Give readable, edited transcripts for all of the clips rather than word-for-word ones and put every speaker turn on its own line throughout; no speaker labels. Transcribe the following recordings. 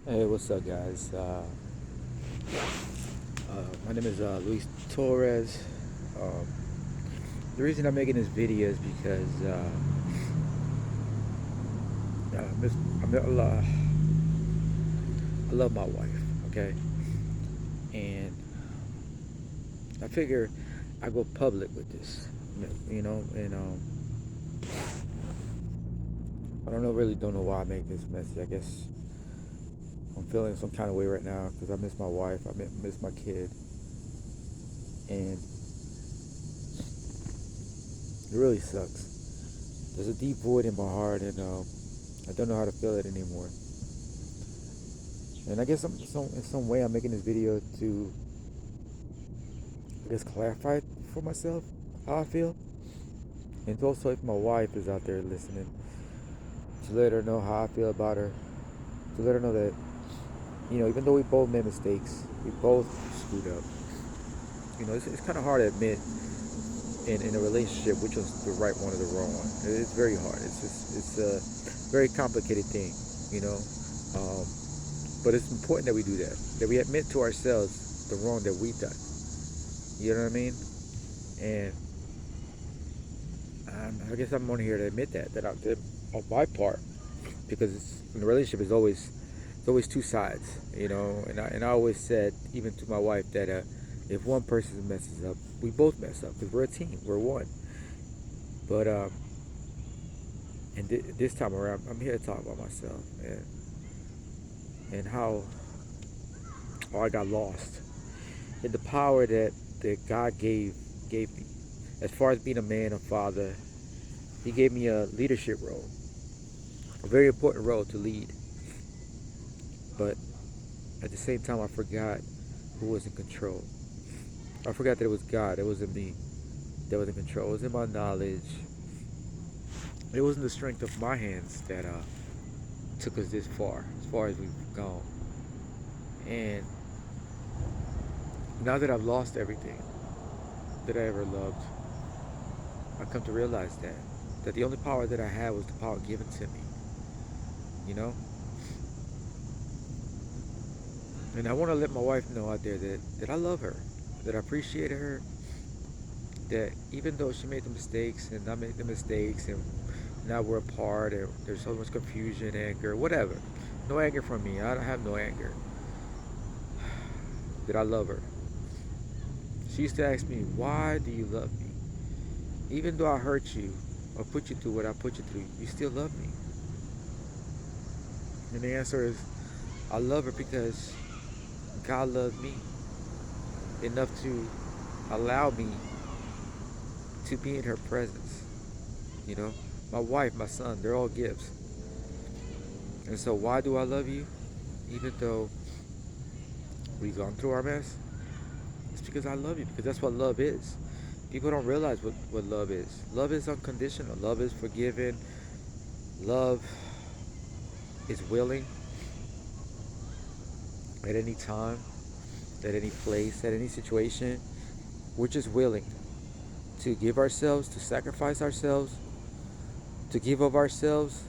Hey, what's up, guys? My name is Luis Torres. Um, the reason I'm making this video is because miss, I love my wife, okay? And I figure I go public with this, and I don't know why I make this messy. I guess I'm feeling some kind of way right now because I miss my wife, miss my kid, and it really sucks. There's a deep void in my heart, and I don't know how to feel it anymore. And I guess in some way I'm making this video to, I guess, clarify for myself how I feel. And also, if my wife is out there listening, to let her know how I feel about her. To let her know that, even though we both made mistakes, we both screwed up. It's kind of hard to admit in a relationship which was the right one or the wrong one. It's very hard. It's a very complicated thing, you know. Um, but it's important that we do that. That we admit to ourselves the wrong that we done. You know what I mean? And I guess I'm on here to admit that on my part, because in a relationship is always it's always two sides, and I always said, even to my wife, that if one person messes up, we both mess up because we're a team, we're one. But this time around, I'm here to talk about myself and how I got lost in the power that God gave me. As far as being a man, a father, He gave me a leadership role, a very important role to lead. But at the same time, I forgot who was in control. I forgot that it was God. It wasn't me that was in control. It was in my knowledge. It wasn't the strength of my hands that took us this far, as far as we've gone. And now that I've lost everything that I ever loved, I come to realize that the only power that I had was the power given to me. You know, and I want to let my wife know out there that I love her, that I appreciate her, that even though she made the mistakes and I made the mistakes, and now we're apart and there's so much confusion, anger, whatever. No anger from me. I don't have no anger. That I love her. She used to ask me, why do you love me? Even though I hurt you or put you through what I put you through, you still love me. And the answer is, I love her because God loved me enough to allow me to be in her presence. You know, my wife, my son, they're all gifts. And so why do I love you? Even though we've gone through our mess, it's because I love you, because that's what love is. People don't realize what love is. Love is unconditional. Love is forgiving. Love is willing at any time, at any place, at any situation. We're just willing to give ourselves, to sacrifice ourselves, to give of ourselves,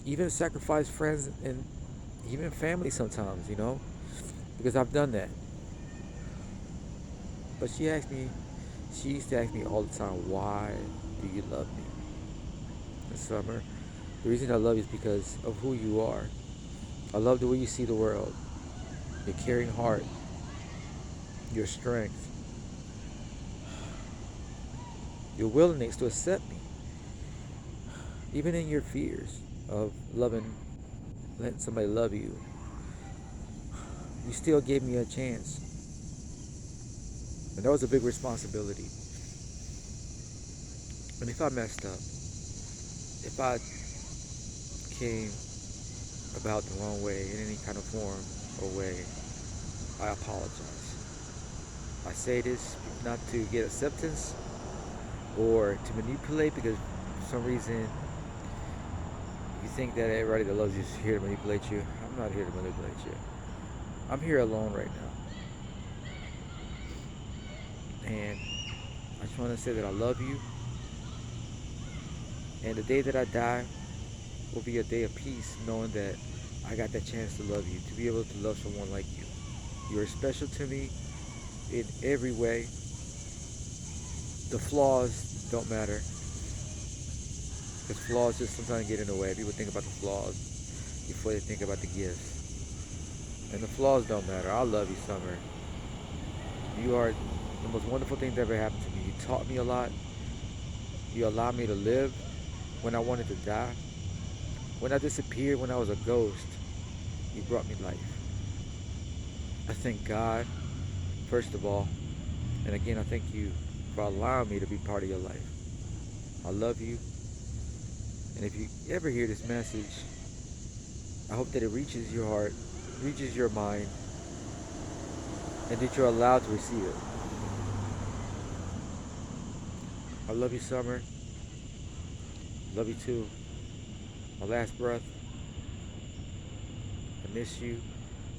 even sacrifice friends and even family sometimes, because I've done that. But she used to ask me all the time, why do you love me? In summer, the reason I love you is because of who you are. I love the way you see the world, your caring heart, your strength, your willingness to accept me, even in your fears of letting somebody love you. You still gave me a chance. And that was a big responsibility. And if I messed up, if I came about the wrong way in any kind of form or way, I apologize. I say this not to get acceptance or to manipulate, because for some reason you think that everybody that loves you is here to manipulate you. I'm not here to manipulate you. I'm here alone right now. And I just want to say that I love you. And the day that I die will be a day of peace, knowing that I got that chance to love you, to be able to love someone like you. You're special to me in every way. The flaws don't matter, because flaws just sometimes get in the way. People think about the flaws before they think about the gifts. And the flaws don't matter. I love you, Summer. You are the most wonderful thing that ever happened to me. You taught me a lot. You allowed me to live when I wanted to die. When I disappeared, when I was a ghost, you brought me life. I thank God, first of all. And again, I thank you for allowing me to be part of your life. I love you. And if you ever hear this message, I hope that it reaches your heart, reaches your mind, and that you're allowed to receive it. I love you, Summer. Love you too. My last breath. I miss you.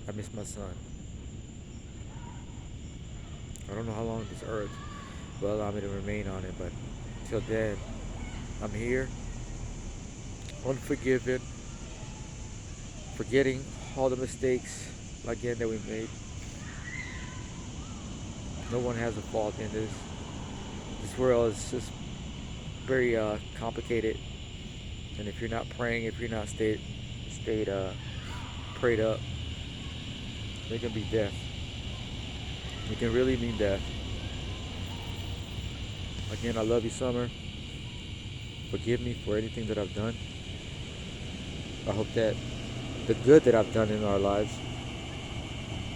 I miss my son. I don't know how long this earth will allow me to remain on it, but till then, I'm here, unforgiven, forgetting all the mistakes again that we made. No one has a fault in this. This world is just very complicated, and if you're not praying, if you're not stayed prayed up, it can be death. It can really mean death. Again, I love you, Summer. Forgive me for anything that I've done. I hope that the good that I've done in our lives,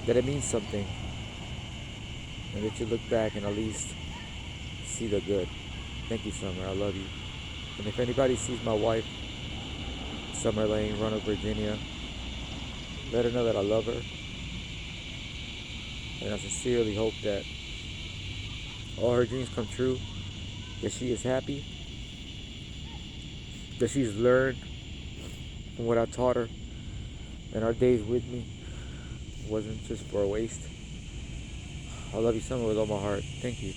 that it means something, and that you look back and at least see the good. Thank you, Summer. I love you. And if anybody sees my wife, Summer Lane, Roanoke, Virginia, let her know that I love her. And I sincerely hope that all her dreams come true, that she is happy, that she's learned from what I taught her, and our days with me wasn't just for a waste. I love you, Summer, with all my heart. Thank you.